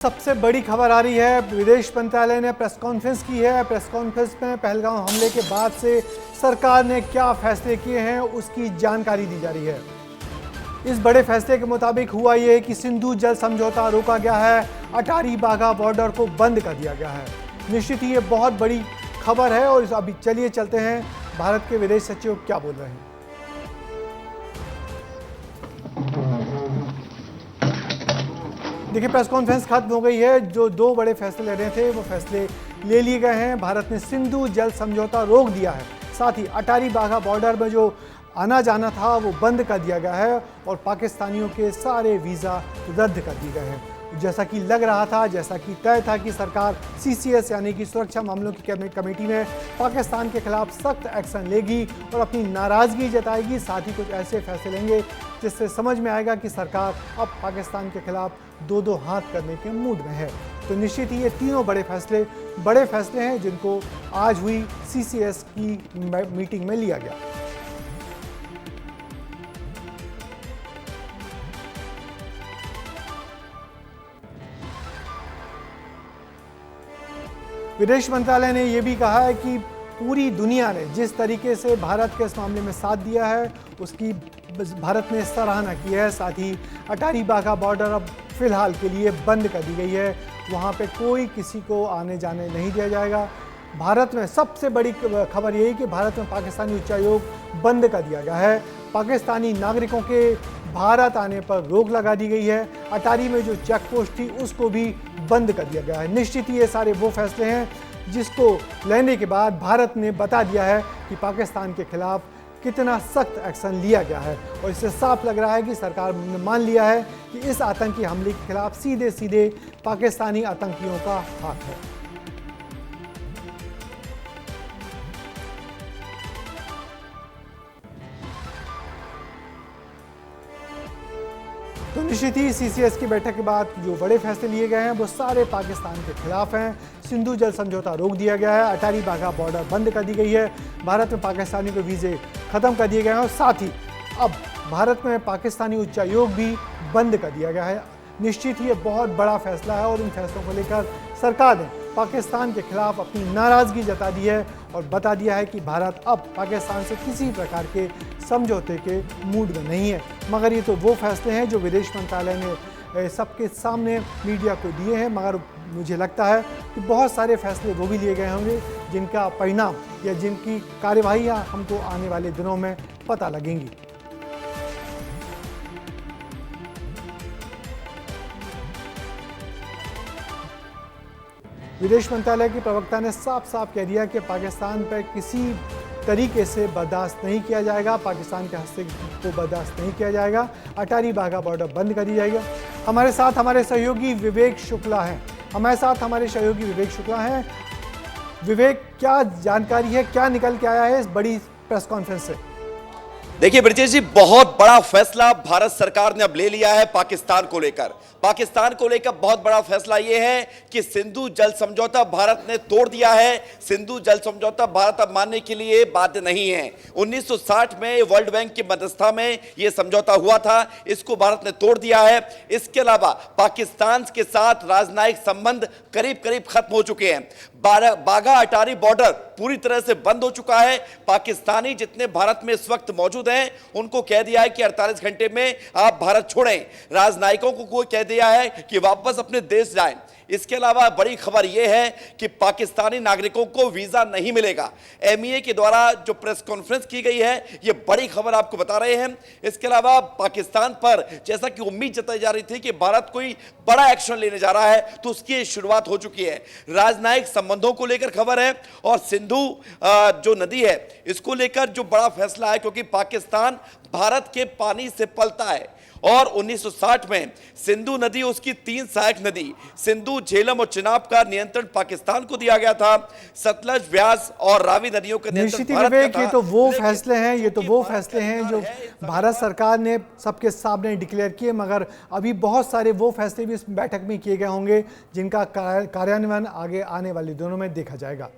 सबसे बड़ी खबर आ रही है, विदेश मंत्रालय ने प्रेस कॉन्फ्रेंस की है। प्रेस कॉन्फ्रेंस में पहलगाम हमले के बाद से सरकार ने क्या फैसले किए हैं उसकी जानकारी दी जा रही है। इस बड़े फैसले के मुताबिक हुआ ये कि सिंधु जल समझौता रोका गया है, अटारी बाघा बॉर्डर को बंद कर दिया गया है। निश्चित ही ये बहुत बड़ी खबर है और अभी चलिए चलते हैं भारत के विदेश सचिव क्या बोल रहे हैं। देखिए, प्रेस कॉन्फ्रेंस खत्म हो गई है। जो दो बड़े फैसले ले रहे थे वो फैसले ले लिए गए हैं। भारत ने सिंधु जल समझौता रोक दिया है, साथ ही अटारी बाघा बॉर्डर में जो आना जाना था वो बंद कर दिया गया है और पाकिस्तानियों के सारे वीज़ा रद्द कर दिए गए हैं। जैसा कि लग रहा था, जैसा कि तय था कि सरकार CCS यानी कि सुरक्षा मामलों की कमेटी में पाकिस्तान के खिलाफ सख्त एक्शन लेगी और अपनी नाराज़गी जताएगी। साथ ही कुछ ऐसे फैसले लेंगे जिससे समझ में आएगा कि सरकार अब पाकिस्तान के खिलाफ दो हाथ करने के मूड में है। तो निश्चित ही ये तीनों बड़े फैसले हैं जिनको आज हुई CCS की मीटिंग में लिया गया। विदेश मंत्रालय ने यह भी कहा है कि पूरी दुनिया ने जिस तरीके से भारत के इस मामले में साथ दिया है उसकी भारत ने सराहना की है। साथ ही अटारी बाघा बॉर्डर अब फिलहाल के लिए बंद कर दी गई है, वहाँ पे कोई किसी को आने जाने नहीं दिया जाएगा। भारत में सबसे बड़ी खबर यही कि भारत में पाकिस्तानी उच्चायोग बंद कर दिया गया है। पाकिस्तानी नागरिकों के भारत आने पर रोक लगा दी गई है। अटारी में जो चेक पोस्ट थी उसको भी बंद कर दिया गया है। निश्चित ही ये सारे वो फैसले हैं जिसको लेने के बाद भारत ने बता दिया है कि पाकिस्तान के खिलाफ कितना सख्त एक्शन लिया गया है और इससे साफ लग रहा है कि सरकार ने मान लिया है कि इस आतंकी हमले के खिलाफ सीधे सीधे पाकिस्तानी आतंकियों का हाथ है। तो निश्चित ही CCS की बैठक के बाद जो बड़े फैसले लिए गए हैं वो सारे पाकिस्तान के खिलाफ हैं। सिंधु जल समझौता रोक दिया गया है, अटारी बाघा बॉर्डर बंद कर दी गई है, भारत में पाकिस्तानी के वीज़े ख़त्म कर दिए गए हैं और साथ ही अब भारत में पाकिस्तानी उच्चायोग भी बंद कर दिया गया है। निश्चित ही ये बहुत बड़ा फैसला है और इन फैसलों को लेकर सरकार ने पाकिस्तान के खिलाफ अपनी नाराज़गी जता दी है और बता दिया है कि भारत अब पाकिस्तान से किसी प्रकार के समझौते के मूड में नहीं है। मगर ये तो वो फैसले हैं जो विदेश मंत्रालय ने सबके सामने मीडिया को दिए हैं, मगर मुझे लगता है कि बहुत सारे फैसले वो भी लिए गए होंगे जिनका परिणाम या जिनकी कार्यवाहियाँ हमको आने वाले दिनों में पता लगेंगी। विदेश मंत्रालय के प्रवक्ता ने साफ साफ कह दिया कि पाकिस्तान पर किसी तरीके से बर्दाश्त नहीं किया जाएगा, पाकिस्तान के हस्तक्षेप को बर्दाश्त नहीं किया जाएगा। अटारी बाघा बॉर्डर बंद कर दी जाएगा। हमारे साथ हमारे सहयोगी विवेक शुक्ला हैं। विवेक, क्या जानकारी है, क्या निकल के आया है इस बड़ी प्रेस कॉन्फ्रेंस से? देखिए ब्रिजेश जी, बहुत बड़ा फैसला भारत सरकार ने अब ले लिया है पाकिस्तान को लेकर। बहुत बड़ा फैसला यह है कि सिंधु जल समझौता भारत ने तोड़ दिया है। सिंधु जल समझौता भारत अब मानने के लिए बाध्य नहीं है। 1960 में वर्ल्ड बैंक की मध्यस्थता में यह समझौता हुआ था, इसको भारत ने तोड़ दिया है। इसके अलावा पाकिस्तान के साथ राजनयिक संबंध करीब करीब खत्म हो चुके हैं। बाघा अटारी बॉर्डर पूरी तरह से बंद हो चुका है। पाकिस्तानी जितने भारत में इस वक्त मौजूद हैं उनको कह दिया है कि 48 घंटे में आप भारत छोड़ें। राजनयिकों को कह दिया है कि वापस अपने देश जाएं। इसके अलावा बड़ी खबर यह है कि पाकिस्तानी नागरिकों को वीजा नहीं मिलेगा। MEA के द्वारा जो प्रेस कॉन्फ्रेंस की गई है यह बड़ी खबर आपको बता रहे हैं। इसके अलावा पाकिस्तान पर जैसा कि उम्मीद जताई जा रही थी कि भारत कोई बड़ा एक्शन लेने जा रहा है, तो उसकी शुरुआत हो चुकी है। राजनयिक संबंधों को लेकर खबर है और सिंधु जो नदी है इसको लेकर जो बड़ा फैसला है, क्योंकि पाकिस्तान भारत के पानी से पलता है और 1960 में सिंधु नदी, उसकी 3 सहायक नदी सिंधु, झेलम और चिनाब का नियंत्रण पाकिस्तान को दिया गया था। सतलज, व्यास और रावी नदियों का नियंत्रण भारत का था। ये तो वो फैसले हैं जो भारत सरकार ने सबके सामने डिक्लेयर किए, मगर अभी बहुत सारे वो फैसले भी इस बैठक में किए गए होंगे जिनका कार्यान्वयन आगे आने वाले दिनों में देखा जाएगा।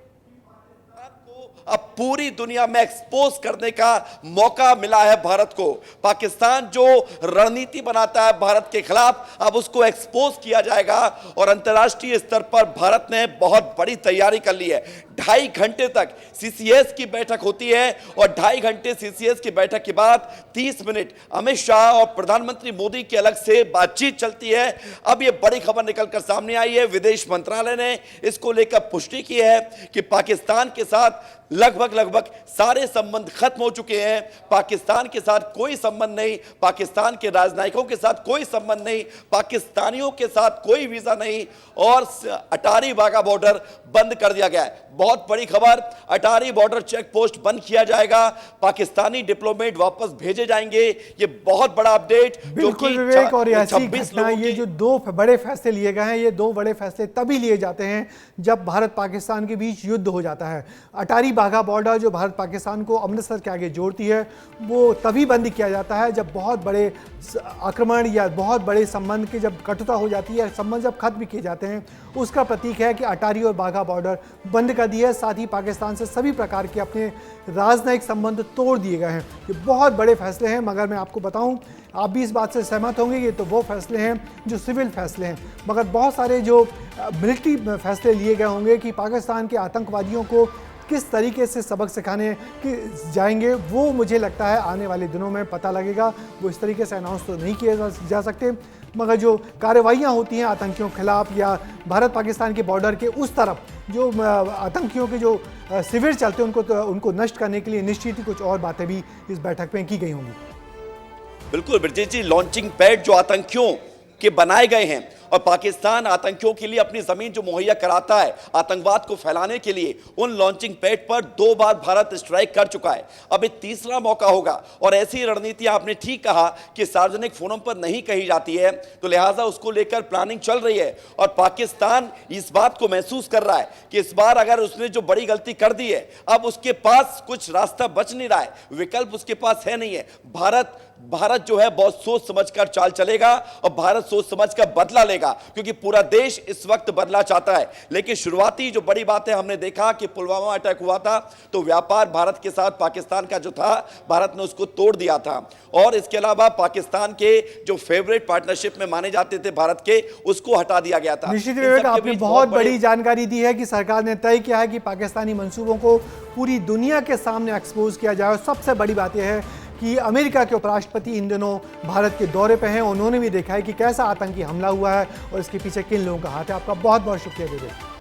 अब पूरी दुनिया में एक्सपोज करने का मौका मिला है भारत को। पाकिस्तान जो रणनीति बनाता है भारत के खिलाफ, अब उसको एक्सपोज किया जाएगा और अंतर्राष्ट्रीय स्तर पर भारत ने बहुत बड़ी तैयारी कर ली है। 2.5 घंटे तक सीसीएस की बैठक होती है और 2.5 घंटे सीसीएस की बैठक के बाद 30 मिनट अमित शाह और प्रधानमंत्री मोदी की अलग से बातचीत चलती है। अब यह बड़ी खबर निकलकर सामने आई है, विदेश मंत्रालय ने इसको लेकर पुष्टि की है कि पाकिस्तान के साथ लगभग सारे संबंध खत्म हो चुके हैं। पाकिस्तान के साथ कोई संबंध नहीं, पाकिस्तान के राजनयिकों के साथ कोई संबंध नहीं, पाकिस्तानियों के साथ कोई वीजा नहीं और अटारी वाघा बॉर्डर बंद कर दिया गया है। बहुत बड़ी खबर, अटारी बॉर्डर चेक पोस्ट बंद किया जाएगा, पाकिस्तानी डिप्लोमेट वापस भेजे जाएंगे। ये बहुत बड़ा अपडेट। बिल्कुल विवेक, और ऐसी घटना, ये जो 2 बड़े फैसले लिए गए हैं, ये 2 बड़े फैसले तभी लिए जाते हैं जब भारत पाकिस्तान के बीच युद्ध हो जाता है। अटारी वाघा बॉर्डर जो भारत पाकिस्तान को अमृतसर के आगे जोड़ती है, वो तभी बंद किया जाता है जब बहुत बड़े आक्रमण या बहुत बड़े संबंध की जब कटुता हो जाती है, संबंध जब खत्म किए जाते हैं। उसका प्रतीक है कि अटारी और वाघा बॉर्डर बंद कर दिया है। साथ ही पाकिस्तान से सभी प्रकार के अपने राजनयिक संबंध तोड़ दिए गए हैं। ये बहुत बड़े फैसले हैं, मगर मैं आपको बताऊं, आप भी इस बात से सहमत होंगे, ये तो वो फैसले हैं जो सिविल फैसले हैं, मगर बहुत सारे जो मिलिट्री फैसले लिए गए होंगे कि पाकिस्तान के आतंकवादियों को किस तरीके से सबक सिखाने जाएंगे, वो मुझे लगता है आने वाले दिनों में पता लगेगा। वो इस तरीके से अनाउंस तो नहीं किए जा सकते, मगर जो कार्रवाइयाँ होती हैं आतंकियों के खिलाफ या भारत पाकिस्तान के बॉर्डर के उस तरफ जो आतंकियों के जो शिविर चलते हैं उनको नष्ट करने के लिए निश्चित ही कुछ और बातें भी इस बैठक में की गई होंगी। बिल्कुल ब्रजेश जी, लॉन्चिंग पैड जो आतंकियों के बनाए गए हैं और पाकिस्तान आतंकियों के लिए अपनी जमीन जो मुहैया कराता है आतंकवाद को फैलाने के लिए, उन लॉन्चिंग पैड पर 2 बार भारत स्ट्राइक कर चुका है। अब ये तीसरा मौका होगा और ऐसी रणनीति आपने ठीक कहा कि सार्वजनिक फोरम पर नहीं कही जाती है, तो लिहाजा उसको लेकर प्लानिंग चल रही है और पाकिस्तान इस बात को महसूस कर रहा है कि इस बार अगर उसने जो बड़ी गलती कर दी है, अब उसके पास कुछ रास्ता बच नहीं रहा है, विकल्प उसके पास है नहीं है। भारत जो है बहुत सोच समझकर चाल चलेगा और भारत सोच समझकर बदला लेगा, क्योंकि पूरा देश इस वक्त बदला चाहता है। लेकिन शुरुआती जो बड़ी बात है, हमने देखा कि पुलवामा अटैक हुआ था तो व्यापार भारत के साथ पाकिस्तान का जो था, भारत ने उसको तोड़ दिया था और इसके अलावा पाकिस्तान के जो फेवरेट पार्टनरशिप में माने जाते थे भारत के, उसको हटा दिया गया था। निश्चित विवेक, आपने बहुत बड़ी जानकारी दी है कि सरकार ने तय किया है कि पाकिस्तानी मंसूबों को पूरी दुनिया के सामने एक्सपोज किया जाए। और सबसे बड़ी बात यह है कि अमेरिका के उपराष्ट्रपति इन दिनों भारत के दौरे पे हैं, उन्होंने भी देखा है कि कैसा आतंकी हमला हुआ है और इसके पीछे किन लोगों का हाथ है। आपका बहुत बहुत शुक्रिया विवेक।